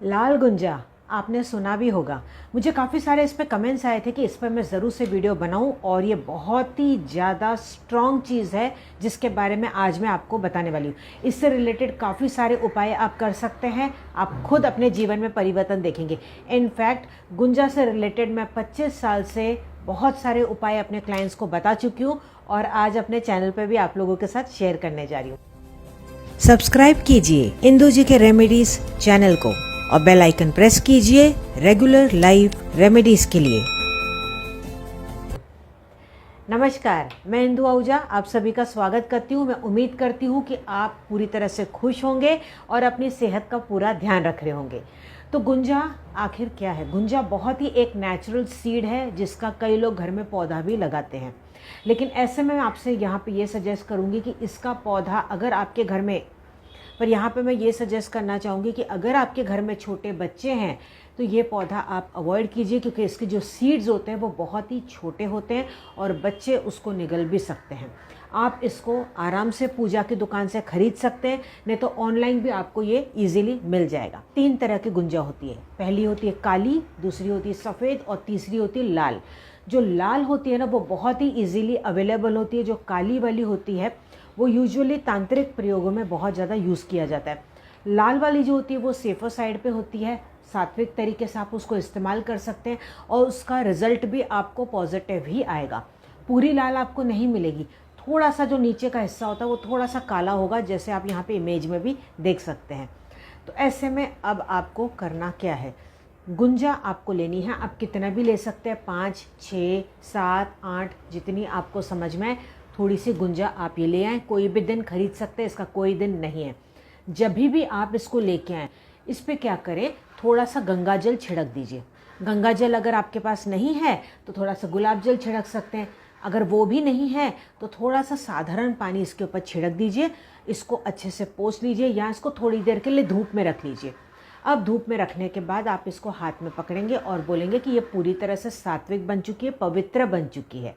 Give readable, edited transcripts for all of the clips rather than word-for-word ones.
लाल गुंजा आपने सुना भी होगा। मुझे काफ़ी सारे इस पे कमेंट्स आए थे कि इस पर मैं ज़रूर से वीडियो बनाऊं और ये बहुत ही ज़्यादा स्ट्रॉन्ग चीज़ है जिसके बारे में आज मैं आपको बताने वाली हूँ। इससे रिलेटेड काफ़ी सारे उपाय आप कर सकते हैं, आप खुद अपने जीवन में परिवर्तन देखेंगे। इनफैक्ट गुंजा से रिलेटेड मैं 25 साल से बहुत सारे उपाय अपने क्लाइंट्स को बता चुकी हूँ और आज अपने चैनल पर भी आप लोगों के साथ शेयर करने जा रही हूँ। सब्सक्राइब कीजिए इंदु जी के रेमेडीज चैनल को और बेल आइकन प्रेस कीजिए रेगुलर लाइव रेमेडीज के लिए। नमस्कार, मैं इंदु आहूजा आप सभी का स्वागत करती हूँ। मैं उम्मीद करती हूँ कि आप पूरी तरह से खुश होंगे और अपनी सेहत का पूरा ध्यान रख रहे होंगे। तो गुंजा आखिर क्या है? गुंजा बहुत ही एक नेचुरल सीड है जिसका कई लोग घर में पौधा भी लगाते हैं, लेकिन ऐसे में मैं आपसे यहाँ पे ये सजेस्ट करूँगी कि इसका पौधा अगर आपके घर में, पर यहाँ पे मैं ये सजेस्ट करना चाहूँगी कि अगर आपके घर में छोटे बच्चे हैं तो ये पौधा आप अवॉइड कीजिए, क्योंकि इसके जो सीड्स होते हैं वो बहुत ही छोटे होते हैं और बच्चे उसको निगल भी सकते हैं। आप इसको आराम से पूजा की दुकान से खरीद सकते हैं, नहीं तो ऑनलाइन भी आपको ये इजीली मिल जाएगा। 3 तरह की गुंजा होती है। पहली होती है काली, दूसरी होती है सफ़ेद और तीसरी होती है लाल। जो लाल होती है ना वो बहुत ही इजीली अवेलेबल होती है। जो काली वाली होती है वो यूजुअली तांत्रिक प्रयोगों में बहुत ज़्यादा यूज़ किया जाता है। लाल वाली जो होती है वो सेफर साइड पे होती है, सात्विक तरीके से आप उसको इस्तेमाल कर सकते हैं और उसका रिजल्ट भी आपको पॉजिटिव ही आएगा। पूरी लाल आपको नहीं मिलेगी, थोड़ा सा जो नीचे का हिस्सा होता है वो थोड़ा सा काला होगा, जैसे आप यहाँ पे इमेज में भी देख सकते हैं। तो ऐसे में अब आपको करना क्या है? गुंजा आपको लेनी है, आप कितना भी ले सकते हैं, 5, 6, 7, 8 जितनी आपको समझ में आए थोड़ी सी गुंजा आप ये ले आएँ। कोई भी दिन खरीद सकते हैं, इसका कोई दिन नहीं है। जब भी आप इसको लेके आएँ, इस पे क्या करें, थोड़ा सा गंगा जल छिड़क दीजिए। गंगा जल अगर आपके पास नहीं है तो थोड़ा सा गुलाब जल छिड़क सकते हैं। अगर वो भी नहीं है तो थोड़ा सा साधारण पानी इसके ऊपर छिड़क दीजिए। इसको अच्छे से पोंछ लीजिए या इसको थोड़ी देर के लिए धूप में रख लीजिए। अब धूप में रखने के बाद आप इसको हाथ में पकड़ेंगे और बोलेंगे कि ये पूरी तरह से सात्विक बन चुकी है, पवित्र बन चुकी है।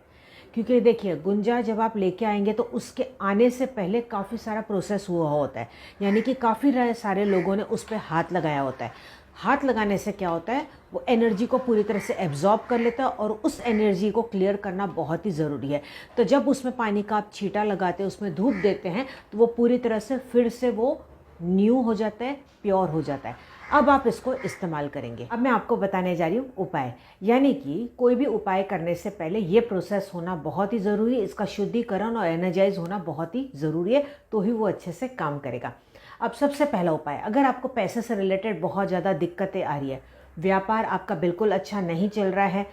क्योंकि देखिए गुंजा जब आप लेके आएंगे तो उसके आने से पहले काफ़ी सारा प्रोसेस हुआ होता है, यानी कि काफ़ी सारे लोगों ने उस पर हाथ लगाया होता है। हाथ लगाने से क्या होता है, वो एनर्जी को पूरी तरह से एब्जॉर्ब कर लेता है और उस एनर्जी को क्लियर करना बहुत ही ज़रूरी है। तो जब उसमें पानी का आप छींटा लगाते हैं, उसमें धूप देते हैं, तो वो पूरी तरह से फिर से वो न्यू हो जाता है, प्योर हो जाता है। अब आप इसको इस्तेमाल करेंगे। अब मैं आपको बताने जा रही हूँ उपाय, यानी कि कोई भी उपाय करने से पहले ये प्रोसेस होना बहुत ही ज़रूरी है। इसका शुद्धिकरण और एनर्जाइज होना बहुत ही ज़रूरी है, तो ही वो अच्छे से काम करेगा। अब सबसे पहला उपाय, अगर आपको पैसे से रिलेटेड बहुत ज़्यादा दिक्कतें आ रही है, व्यापार आपका बिल्कुल अच्छा नहीं चल रहा है,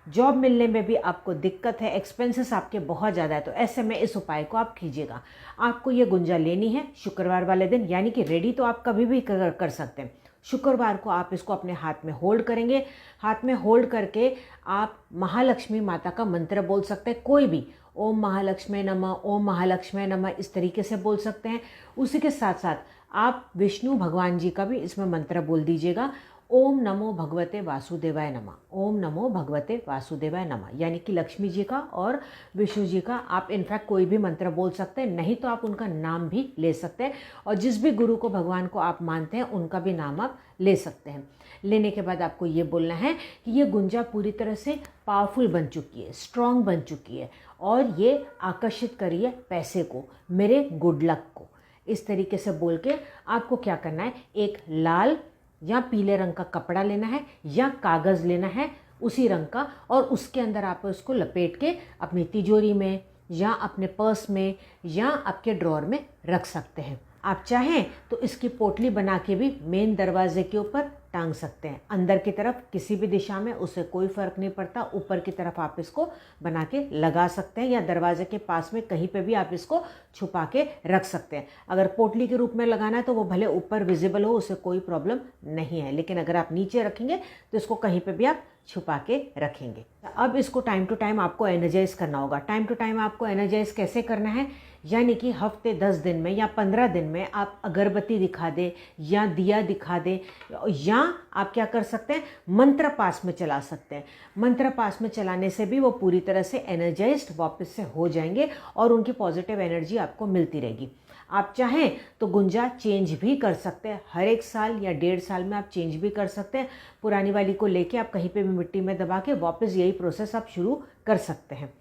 जॉब मिलने में भी आपको दिक्कत है, एक्सपेंसेस आपके बहुत ज़्यादा है, तो ऐसे में इस उपाय को आप कीजिएगा। आपको ये गुंजा लेनी है शुक्रवार वाले दिन, यानी कि रेडी तो आप कभी भी कर सकते हैं। शुक्रवार को आप इसको अपने हाथ में होल्ड करेंगे। हाथ में होल्ड करके आप महालक्ष्मी माता का मंत्र बोल सकते हैं, कोई भी, ओम महालक्ष्मी नमः, ओम महालक्ष्मी नमः, इस तरीके से बोल सकते हैं। उसी के साथ साथ आप विष्णु भगवान जी का भी इसमें मंत्र बोल दीजिएगा, ओम नमो भगवते वासुदेवाय नमः, ओम नमो भगवते वासुदेवाय नमः, यानी कि लक्ष्मी जी का और विष्णु जी का आप इनफैक्ट कोई भी मंत्र बोल सकते हैं, नहीं तो आप उनका नाम भी ले सकते हैं और जिस भी गुरु को, भगवान को आप मानते हैं उनका भी नाम आप ले सकते हैं। लेने के बाद आपको ये बोलना है कि ये गुंजा पूरी तरह से पावरफुल बन चुकी है, स्ट्रॉन्ग बन चुकी है और ये आकर्षित करिए पैसे को, मेरे गुड लक को। इस तरीके से बोल के आपको क्या करना है, एक लाल या पीले रंग का कपड़ा लेना है या कागज़ लेना है उसी रंग का, और उसके अंदर आप उसको लपेट के अपनी तिजोरी में या अपने पर्स में या आपके ड्रॉर में रख सकते हैं। आप चाहें तो इसकी पोटली बना के भी मेन दरवाजे के ऊपर टांग सकते हैं, अंदर की तरफ किसी भी दिशा में, उससे कोई फ़र्क नहीं पड़ता। ऊपर की तरफ आप इसको बना के लगा सकते हैं या दरवाजे के पास में कहीं पे भी आप इसको छुपा के रख सकते हैं। अगर पोटली के रूप में लगाना है तो वो भले ऊपर विजिबल हो, उससे कोई प्रॉब्लम नहीं है, लेकिन अगर आप नीचे रखेंगे तो इसको कहीं पर भी आप छुपा के रखेंगे। अब इसको टाइम टू टाइम आपको एनर्जाइज करना होगा। टाइम टू टाइम आपको एनर्जाइज कैसे करना है, यानी कि हफ्ते 10 दिन में या 15 दिन में आप अगरबत्ती दिखा दे या दिया दिखा दे, या आप क्या कर सकते हैं, मंत्र पास में चला सकते हैं। मंत्र पास में चलाने से भी वो पूरी तरह से एनर्जाइज्ड वापस से हो जाएंगे और उनकी पॉजिटिव एनर्जी आपको मिलती रहेगी। आप चाहें तो गुंजा चेंज भी कर सकते हैं, हर 1 साल या 1.5 साल में आप चेंज भी कर सकते हैं। पुरानी वाली को लेके आप कहीं पे भी मिट्टी में दबा के वापस यही प्रोसेस आप शुरू कर सकते हैं।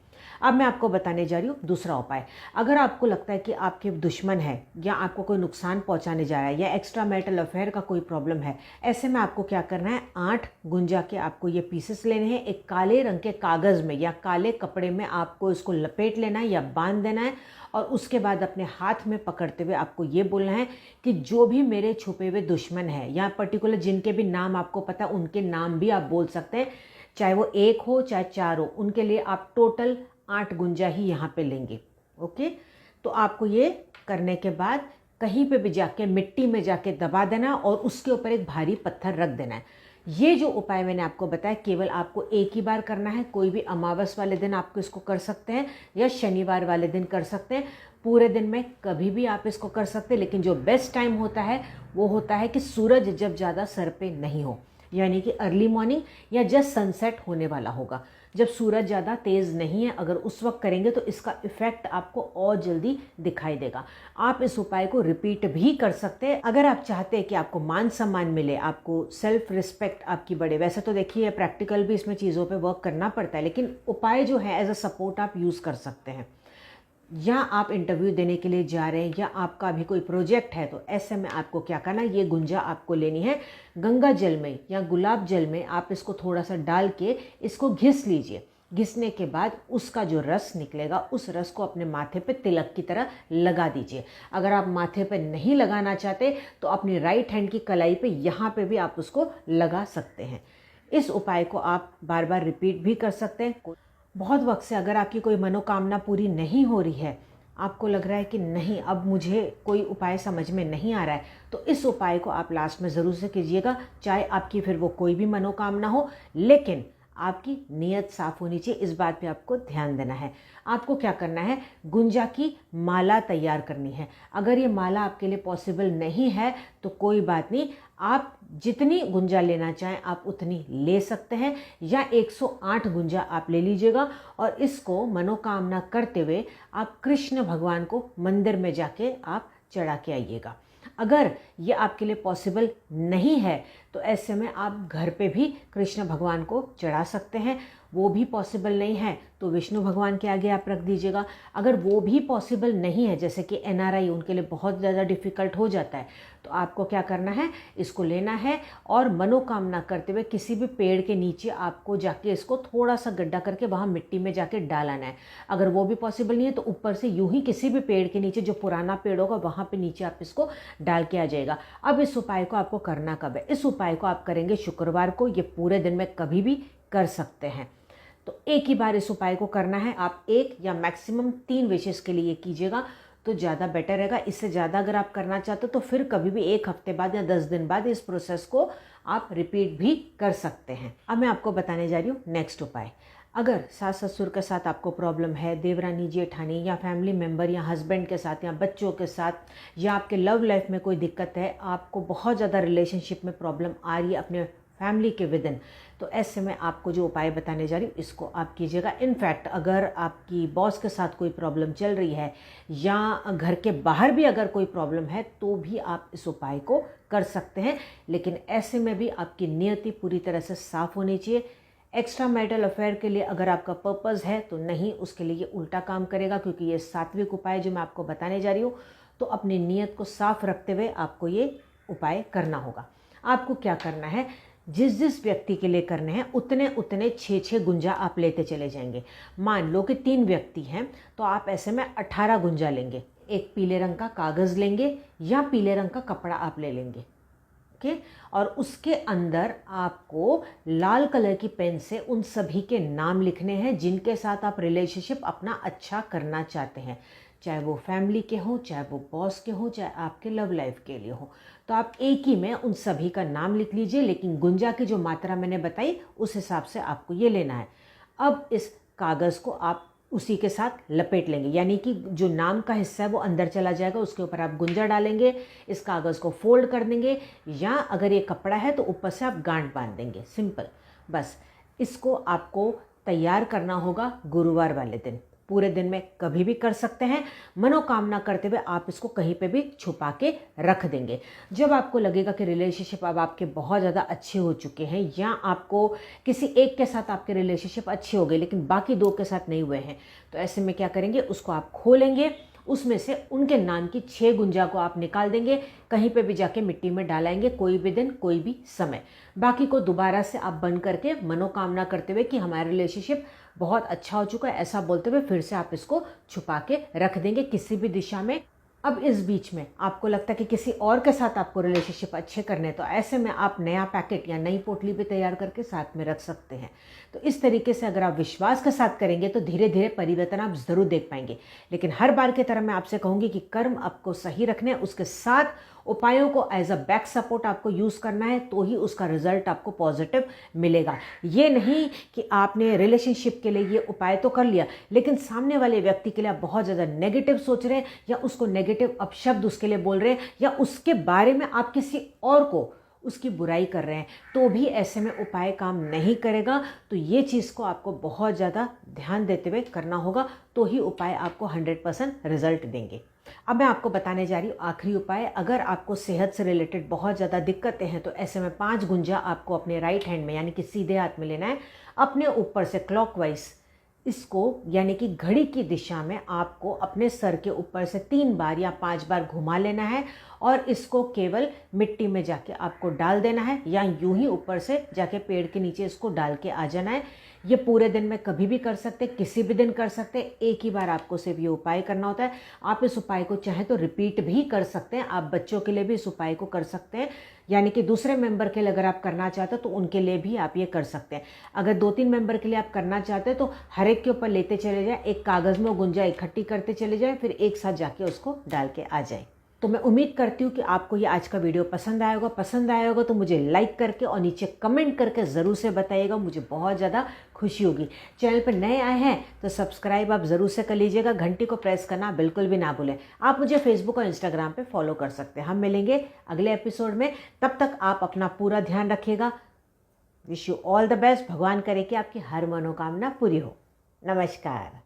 अब मैं आपको बताने जा रही हूँ दूसरा उपाय। अगर आपको लगता है कि आपके दुश्मन है या आपको कोई नुकसान पहुँचाने जा रहा है या एक्स्ट्रा मैरिटल अफेयर का कोई प्रॉब्लम है, ऐसे में आपको क्या करना है, 8 गुंजा के आपको ये पीसेस लेने हैं। एक काले रंग के कागज़ में या काले कपड़े में आपको इसको लपेट लेना है या बांध देना है, और उसके बाद अपने हाथ में पकड़ते हुए आपको ये बोलना है कि जो भी मेरे छुपे हुए दुश्मन है, या पर्टिकुलर जिनके भी नाम आपको पता है उनके नाम भी आप बोल सकते हैं, चाहे वो 1 हो चाहे 4 हो, उनके लिए आप टोटल 8 गुंजा ही यहाँ पे लेंगे। ओके, तो आपको ये करने के बाद कहीं पे भी जाके मिट्टी में जाके दबा देना और उसके ऊपर एक भारी पत्थर रख देना है। ये जो उपाय मैंने आपको बताया केवल आपको एक ही बार करना है। कोई भी अमावस वाले दिन आपको इसको कर सकते हैं या शनिवार वाले दिन कर सकते हैं। पूरे दिन में कभी भी आप इसको कर सकते हैं, लेकिन जो बेस्ट टाइम होता है वो होता है कि सूरज जब ज़्यादा सर पे नहीं हो, यानी कि अर्ली मॉर्निंग या जस्ट सनसेट होने वाला होगा, जब सूरज ज़्यादा तेज़ नहीं है। अगर उस वक्त करेंगे तो इसका इफ़ेक्ट आपको और जल्दी दिखाई देगा। आप इस उपाय को रिपीट भी कर सकते हैं अगर आप चाहते हैं कि आपको मान सम्मान मिले, आपको सेल्फ रिस्पेक्ट आपकी बढ़े। वैसे तो देखिए प्रैक्टिकल भी इसमें चीज़ों पे वर्क करना पड़ता है, लेकिन उपाय जो है एज अ सपोर्ट आप यूज़ कर सकते हैं। या आप इंटरव्यू देने के लिए जा रहे हैं या आपका अभी कोई प्रोजेक्ट है, तो ऐसे में आपको क्या करना है, ये गुंजा आपको लेनी है, गंगा जल में या गुलाब जल में आप इसको थोड़ा सा डाल के इसको घिस लीजिए। घिसने के बाद उसका जो रस निकलेगा उस रस को अपने माथे पे तिलक की तरह लगा दीजिए। अगर आप माथे पे नहीं लगाना चाहते तो अपनी राइट हैंड की कलाई पे यहाँ पे भी आप उसको लगा सकते हैं। इस उपाय को आप बार बार रिपीट भी कर सकते हैं। बहुत वक्त से अगर आपकी कोई मनोकामना पूरी नहीं हो रही है, आपको लग रहा है कि नहीं अब मुझे कोई उपाय समझ में नहीं आ रहा है, तो इस उपाय को आप लास्ट में ज़रूर से कीजिएगा। चाहे आपकी फिर वो कोई भी मनोकामना हो, लेकिन आपकी नीयत साफ होनी चाहिए। इस बात पे आपको ध्यान देना है। आपको क्या करना है, गुंजा की माला तैयार करनी है। अगर ये माला आपके लिए पॉसिबल नहीं है तो कोई बात नहीं, आप जितनी गुंजा लेना चाहें आप उतनी ले सकते हैं, या 108 गुंजा आप ले लीजिएगा और इसको मनोकामना करते हुए आप कृष्ण भगवान को मंदिर में जाके आप चढ़ा के आइएगा। अगर ये आपके लिए पॉसिबल नहीं है तो ऐसे में आप घर पे भी कृष्ण भगवान को चढ़ा सकते हैं। वो भी पॉसिबल नहीं है तो विष्णु भगवान के आगे आप रख दीजिएगा। अगर वो भी पॉसिबल नहीं है, जैसे कि एनआरआई, उनके लिए बहुत ज़्यादा डिफ़िकल्ट हो जाता है, तो आपको क्या करना है, इसको लेना है और मनोकामना करते हुए किसी भी पेड़ के नीचे आपको जाके इसको थोड़ा सा गड्ढा करके वहाँ मिट्टी में जाके डालाना है। अगर वो भी पॉसिबल नहीं है तो ऊपर से यूं ही किसी भी पेड़ के नीचे, जो पुराना पेड़ होगा वहाँ पे नीचे आप इसको डाल के आ जाएगा। अब इस उपाय को आपको करना कब है, इस उपाय को आप करेंगे शुक्रवार को। ये पूरे दिन में कभी भी कर सकते हैं। तो एक ही बार इस उपाय को करना है। आप 1 या मैक्सिमम 3 विशेष के लिए कीजिएगा तो ज़्यादा बेटर रहेगा। इससे ज़्यादा अगर आप करना चाहते हो तो फिर कभी भी 1 हफ्ते बाद या 10 दिन बाद इस प्रोसेस को आप रिपीट भी कर सकते हैं। अब मैं आपको बताने जा रही हूँ नेक्स्ट उपाय। अगर सास ससुर के साथ आपको प्रॉब्लम है, देवरानी जेठानी या फैमिली मेम्बर या हस्बैंड के साथ या बच्चों के साथ, या आपके लव लाइफ में कोई दिक्कत है, आपको बहुत ज़्यादा रिलेशनशिप में प्रॉब्लम आ रही है अपने फैमिली के विद इन, तो ऐसे में आपको जो उपाय बताने जा रही हूँ इसको आप कीजिएगा। इनफैक्ट अगर आपकी बॉस के साथ कोई प्रॉब्लम चल रही है या घर के बाहर भी अगर कोई प्रॉब्लम है तो भी आप इस उपाय को कर सकते हैं। लेकिन ऐसे में भी आपकी नियति पूरी तरह से साफ होनी चाहिए। एक्स्ट्रा मैरिटल अफेयर के लिए अगर आपका पर्पज़ है तो नहीं, उसके लिए ये उल्टा काम करेगा, क्योंकि ये सात्विक उपाय जो मैं आपको बताने जा रही हूँ, तो अपनी नीयत को साफ रखते हुए आपको ये उपाय करना होगा। आपको क्या करना है, जिस जिस व्यक्ति के लिए करने हैं उतने उतने 6 गुंजा आप लेते चले जाएंगे। मान लो कि 3 व्यक्ति हैं तो आप ऐसे में 18 गुंजा लेंगे। एक पीले रंग का कागज़ लेंगे या पीले रंग का कपड़ा आप ले लेंगे, ओके। और उसके अंदर आपको लाल कलर की पेन से उन सभी के नाम लिखने हैं जिनके साथ आप रिलेशनशिप अपना अच्छा करना चाहते हैं, चाहे वो फैमिली के हों, चाहे वो बॉस के हों, चाहे आपके लव लाइफ के लिए हो। तो आप एक ही में उन सभी का नाम लिख लीजिए, लेकिन गुंजा की जो मात्रा मैंने बताई उस हिसाब से आपको ये लेना है। अब इस कागज़ को आप उसी के साथ लपेट लेंगे, यानी कि जो नाम का हिस्सा है वो अंदर चला जाएगा, उसके ऊपर आप गुंजा डालेंगे, इस कागज़ को फोल्ड कर देंगे, या अगर ये कपड़ा है तो ऊपर से आप गांठ बांध देंगे, सिंपल। बस इसको आपको तैयार करना होगा गुरुवार वाले दिन। पूरे दिन में कभी भी कर सकते हैं। मनोकामना करते हुए आप इसको कहीं पे भी छुपा के रख देंगे। जब आपको लगेगा कि रिलेशनशिप अब आपके बहुत ज़्यादा अच्छे हो चुके हैं या आपको किसी एक के साथ आपके रिलेशनशिप अच्छे हो गए लेकिन बाकी 2 के साथ नहीं हुए हैं, तो ऐसे में क्या करेंगे, उसको आप खोलेंगे, उसमें से उनके नाम की 6 गुंजा को आप निकाल देंगे, कहीं पे भी जाके मिट्टी में डालेंगे, कोई भी दिन कोई भी समय। बाकी को दोबारा से आप बंद करके मनोकामना करते हुए कि हमारा रिलेशनशिप बहुत अच्छा हो चुका है ऐसा बोलते हुए फिर से आप इसको छुपा के रख देंगे किसी भी दिशा में। अब इस बीच में आपको लगता है कि किसी और के साथ आपको रिलेशनशिप अच्छे करने, तो ऐसे में आप नया पैकेट या नई पोटली भी तैयार करके साथ में रख सकते हैं। तो इस तरीके से अगर आप विश्वास के साथ करेंगे तो धीरे धीरे परिवर्तन आप ज़रूर देख पाएंगे। लेकिन हर बार की तरह मैं आपसे कहूँगी कि कर्म आपको सही रखने, उसके साथ उपायों को एज अ बैक सपोर्ट आपको यूज़ करना है, तो ही उसका रिजल्ट आपको पॉजिटिव मिलेगा। ये नहीं कि आपने रिलेशनशिप के लिए ये उपाय तो कर लिया लेकिन सामने वाले व्यक्ति के लिए आप बहुत ज़्यादा नेगेटिव सोच रहे हैं या उसको नेगेटिव अपशब्द उसके लिए बोल रहे हैं या उसके बारे में आप किसी और को उसकी बुराई कर रहे हैं, तो भी ऐसे में उपाय काम नहीं करेगा। तो ये चीज़ को आपको बहुत ज़्यादा ध्यान देते हुए करना होगा, तो ही उपाय आपको 100% रिजल्ट देंगे। अब मैं आपको बताने जा रही हूँ आखिरी उपाय। अगर आपको सेहत से रिलेटेड बहुत ज़्यादा दिक्कतें हैं तो ऐसे में 5 गुंजा आपको अपने राइट हैंड में यानी कि सीधे हाथ में लेना है, अपने ऊपर से क्लॉकवाइज इसको यानी कि घड़ी की दिशा में आपको अपने सर के ऊपर से 3 बार या 5 बार घुमा लेना है और इसको केवल मिट्टी में जाके आपको डाल देना है या यूं ही ऊपर से जाके पेड़ के नीचे इसको डाल के आ जाना है। ये पूरे दिन में कभी भी कर सकते, किसी भी दिन कर सकते, एक ही बार आपको सिर्फ ये उपाय करना होता है। आप इस उपाय को चाहे तो रिपीट भी कर सकते हैं, आप बच्चों के लिए भी इस उपाय को कर सकते हैं, यानी कि दूसरे मेंबर के लिए अगर आप करना चाहते हो तो उनके लिए भी आप ये कर सकते हैं। अगर 2-3 मेंबर के लिए आप करना चाहते हैं तो हर एक के ऊपर लेते चले जाएं, एक कागज़ में वो गुंजा इकट्ठी करते चले जाएं, फिर एक साथ जाके उसको डाल के आ जाएं। तो मैं उम्मीद करती हूँ कि आपको ये आज का वीडियो पसंद आया होगा। पसंद आया होगा तो मुझे लाइक करके और नीचे कमेंट करके ज़रूर से बताइएगा, मुझे बहुत ज़्यादा खुशी होगी। चैनल पर नए आए हैं तो सब्सक्राइब आप ज़रूर से कर लीजिएगा, घंटी को प्रेस करना बिल्कुल भी ना भूलें। आप मुझे फेसबुक और इंस्टाग्राम पे फॉलो कर सकते हैं। हम मिलेंगे अगले एपिसोड में, तब तक आप अपना पूरा ध्यान रखिएगा। Wish you all the best. भगवान करे कि आपकी हर मनोकामना पूरी हो। नमस्कार।